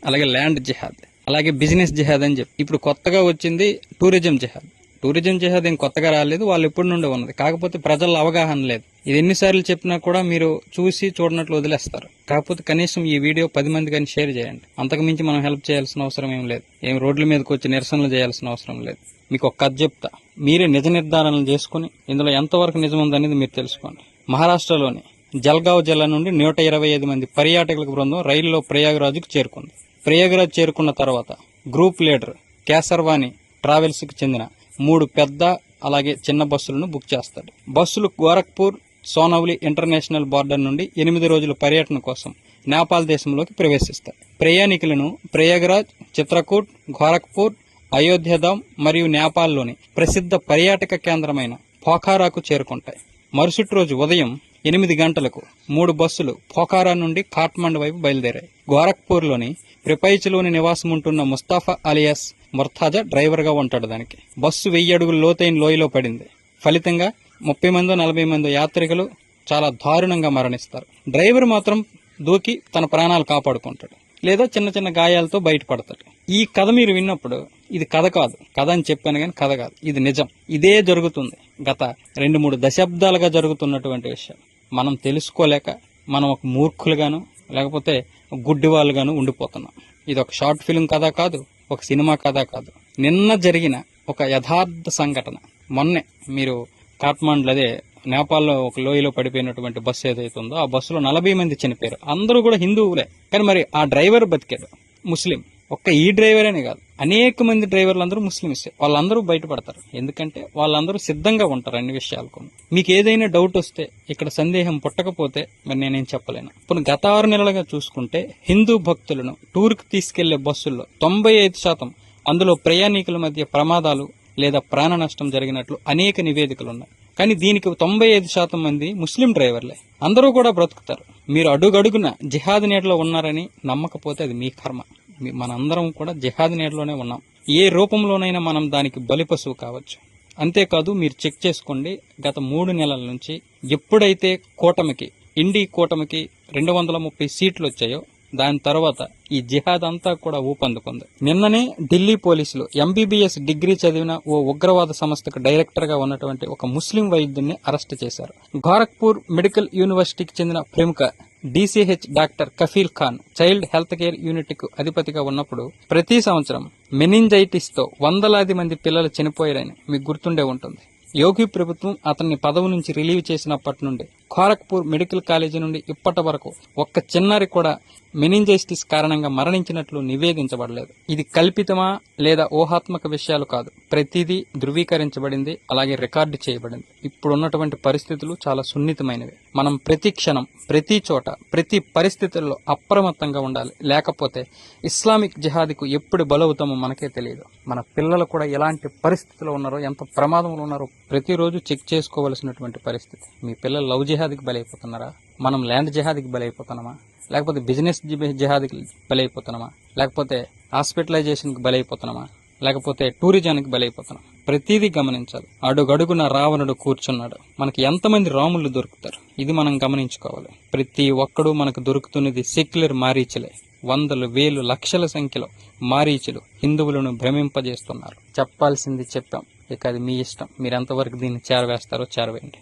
అలాగే ల్యాండ్ జిహాద్, అలాగే బిజినెస్ జిహాద్ అని చెప్పి ఇప్పుడు కొత్తగా వచ్చింది టూరిజం జిహాద్. టూరిజం జిహాద్ ఏం కొత్తగా రాలేదు, వాళ్ళు ఎప్పటి నుండి ఉన్నది. కాకపోతే ప్రజల అవగాహన లేదు. ఇది ఎన్నిసార్లు చెప్పినా కూడా మీరు చూసి చూడనట్లు వదిలేస్తారు. కాకపోతే కనీసం ఈ వీడియో 10 మంది కానీ షేర్ చేయండి. అంతకు మించి మనం హెల్ప్ చేయాల్సిన అవసరం ఏం లేదు. ఏం రోడ్ల మీదకి వచ్చి నిరసనలు చేయాల్సిన అవసరం లేదు. మీకు ఒక కథ చెప్తా, మీరే నిజ నిర్ధారణలు చేసుకుని ఇందులో ఎంతవరకు నిజం ఉందనేది మీరు తెలుసుకోండి. మహారాష్ట్రలోని జల్గావ్ జిల్లా నుండి 125 మంది పర్యాటకుల బృందం రైలులో ప్రయాగరాజ్కు చేరుకుంది. ప్రయాగరాజ్ చేరుకున్న తర్వాత గ్రూప్ లీడర్ కేసర్వాణి ట్రావెల్స్ కి చెందిన 3 పెద్ద అలాగే చిన్న బస్సులను బుక్ చేస్తాడు. బస్సులు గోరఖ్పూర్ సోనౌలి ఇంటర్నేషనల్ బార్డర్ నుండి 8 రోజుల పర్యటన కోసం నేపాల్ దేశంలోకి ప్రవేశిస్తాయి. ప్రయాణికులను ప్రయాగరాజ్, చిత్రకూట్, గోరఖ్పూర్, అయోధ్యధామ్ మరియు నేపాల్లోని ప్రసిద్ధ పర్యాటక కేంద్రమైన పోఖారాకు చేరుకుంటాయి. మరుసటి రోజు ఉదయం 8 గంటలకు 3 బస్సులు పోఖారా నుండి కాఠ్మండు వైపు బయలుదేరాయి. గోరఖ్పూర్లోని ప్రిపైచ్లోని నివాసం ఉంటున్న ముస్తాఫా అలియాస్ ముర్తాజా డ్రైవర్ గా ఉంటాడు. దానికి బస్సు 1000 అడుగుల లోతైన లోయలో పడింది. ఫలితంగా 30 మందో 40 మందో యాత్రికులు చాలా దారుణంగా మరణిస్తారు. డ్రైవర్ మాత్రం దూకి తన ప్రాణాలు కాపాడుకుంటాడు, లేదా చిన్న చిన్న గాయాలతో బయటపడతాడు. ఈ కథ మీరు విన్నప్పుడు ఇది కథ కాదు, కథ అని చెప్పాను కానీ కథ కాదు, ఇది నిజం. ఇదే జరుగుతుంది. గత 2-3 దశాబ్దాలుగా జరుగుతున్నటువంటి విషయం. మనం తెలుసుకోలేక మనం ఒక మూర్ఖులుగాను లేకపోతే గుడ్డి వాళ్ళుగాను ఉండిపోతున్నాం. ఇది ఒక షార్ట్ ఫిల్మ్ కథ కాదు, ఒక సినిమా కథ కాదు. నిన్న జరిగిన ఒక యథార్థ సంఘటన. మొన్నే మీరు కాఠ్మండు అదే నేపాల్లో ఒక లోయలో పడిపోయినటువంటి బస్సు ఏదైతే ఉందో ఆ బస్సులో 40 మంది చనిపోయారు. అందరూ కూడా హిందువులే. కానీ మరి ఆ డ్రైవర్ బతికాడు, ముస్లిం. ఒక్క ఈ డ్రైవర్ అనే కాదు, అనేక మంది డ్రైవర్లు అందరూ ముస్లింసే. వాళ్ళందరూ బయటపడతారు. ఎందుకంటే వాళ్ళందరూ సిద్ధంగా ఉంటారు అన్ని విషయాలకు. మీకు ఏదైనా డౌట్ వస్తే, ఇక్కడ సందేహం పుట్టకపోతే మరి నేనేం చెప్పలేను. ఇప్పుడు గత 6 నెలలుగా చూసుకుంటే హిందూ భక్తులను టూర్కి తీసుకెళ్లే బస్సుల్లో 95% అందులో ప్రయాణికుల మధ్య ప్రమాదాలు లేదా ప్రాణ నష్టం జరిగినట్లు అనేక నివేదికలు ఉన్నాయి. కానీ దీనికి 95% మంది ముస్లిం డ్రైవర్లే. అందరూ కూడా బ్రతుకుతారు. మీరు అడుగడుగున జిహాద్ నీడలో ఉన్నారని నమ్మకపోతే అది మీ కర్మ. మనందరం కూడా జిహాద్ నీడలోనే ఉన్నాం. ఏ రూపంలోనైనా మనం దానికి బలిపశువు కావచ్చు. అంతేకాదు, మీరు చెక్ చేసుకోండి, గత 3 నెలల నుంచి ఎప్పుడైతే ఇండి కూటమికి 230 సీట్లు వచ్చాయో దాని తర్వాత ఈ జిహాద్ అంతా కూడా ఊపందుకుంది. నిన్ననే ఢిల్లీ పోలీసులు MBBS డిగ్రీ చదివిన ఓ ఉగ్రవాద సంస్థకు డైరెక్టర్ గా ఉన్నటువంటి ఒక ముస్లిం వైద్యుడిని అరెస్ట్ చేశారు. గోరఖ్పూర్ మెడికల్ యూనివర్సిటీకి చెందిన ప్రముఖ DCH doctor Kafeel Khan child health care unit కు అధిపతిగా ఉన్నప్పుడు ప్రతి సంవత్సరం మెనింజైటిస్ తో వందలాది మంది పిల్లలు చనిపోయారని మీకు గుర్తుండే ఉంటుంది. యోగి ప్రభుత్వం అతన్ని పదవి నుంచి రిలీవ్ చేసినప్పటి నుండి గోరఖ్పూర్ మెడికల్ కాలేజీ నుండి ఇప్పటి వరకు ఒక్క చిన్నారి కూడా మెనింజైటిస్ కారణంగా మరణించినట్లు నివేదించబడలేదు. ఇది కల్పితమా లేదా ఊహాత్మక విషయాలు కాదు, ప్రతిదీ ధృవీకరించబడింది, అలాగే రికార్డు చేయబడింది. ఇప్పుడున్నటువంటి పరిస్థితులు చాలా సున్నితమైనవి. మనం ప్రతి క్షణం, ప్రతి చోట, ప్రతి పరిస్థితుల్లో అప్రమత్తంగా ఉండాలి. లేకపోతే ఇస్లామిక్ జిహాదీకు ఎప్పుడు బలవుతామో మనకే తెలియదు. మన పిల్లలు కూడా ఎలాంటి పరిస్థితుల్లో ఉన్నారో, ఎంత ప్రమాదంలో ఉన్నారో ప్రతిరోజు చెక్ చేసుకోవాల్సినటువంటి పరిస్థితి. మీ పిల్లలు లవ్ జిహాదీకి బలైపోతున్నారా? మనం ల్యాండ్ జిహాదీకి బలైపోతున్నామా? లేకపోతే బిజినెస్ జిహాదీకి బలైపోతున్నామా? లేకపోతే హాస్పిటలైజేషన్కి బలైపోతున్నామా? లేకపోతే టూరిజానికి బలైపోతున్నాం? ప్రతిదీ గమనించాలి. అడుగడుగున రావణుడు కూర్చున్నాడు. మనకి ఎంతమంది రాములు దొరుకుతారు, ఇది మనం గమనించుకోవాలి. ప్రతి ఒక్కడు మనకు దొరుకుతున్నది సెక్యులర్ మారీచులే. వందలు, వేలు, లక్షల సంఖ్యలో మారీచులు హిందువులను భ్రమింపజేస్తున్నారు. చెప్పాల్సింది చెప్పాం. ఇక అది మీ ఇష్టం. మీరు ఎంతవరకు దీన్ని చేరవేస్తారో చేరవేయండి.